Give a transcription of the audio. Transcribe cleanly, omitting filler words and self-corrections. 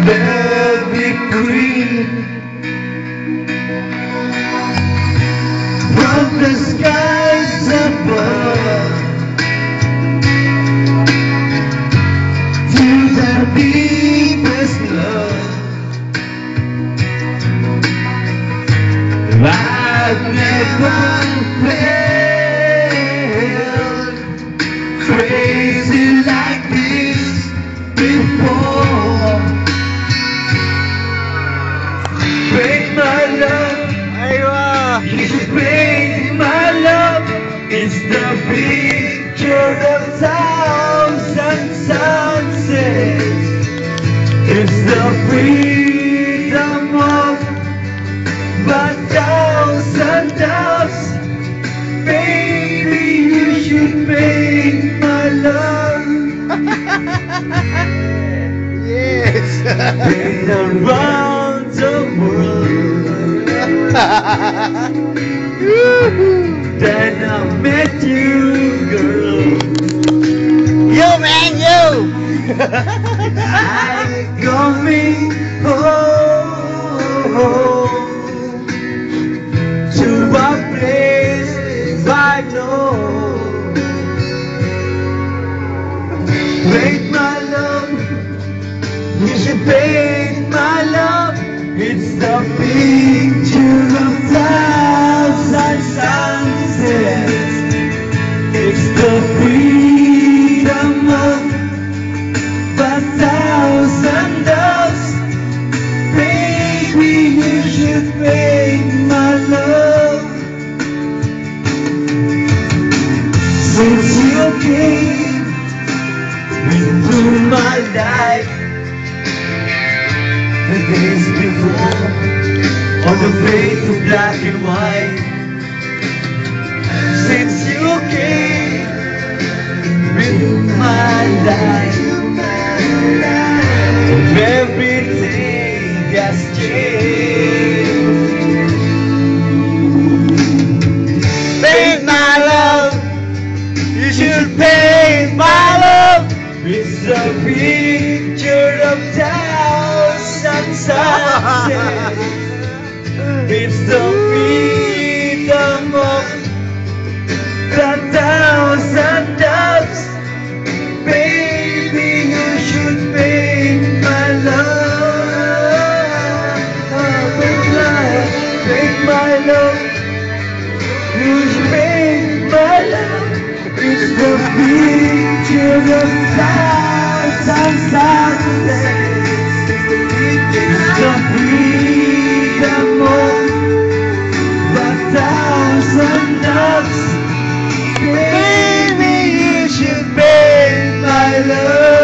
Velvet queen from the skies above to the deepest love. I've never felt crazy like this before. Break my love, you should break my love. It's the picture of thousand sunsets. It's the freedom of 1,000 doubts. Baby, you should make my love. Yes. Been around the world. Then I met you, girl. You, man, you. I got me home to a place I know. Make my love, you should make my love. It's the picture of thousand sunsets. It's the freedom of 1,000 doves. Baby, you should make my love. Since you came into my life, the days before on the face of black and white. Since you came into my life, everything has changed. Paint my love. You should paint my love. It's a picture of thousand sunsets. It's the freedom of 1,000 doves. Baby, you should make my love. Make my love. You should make my love. It's the picture of thousand sunsets. It's the freedom of 1,000 doves. Baby, you should make my love.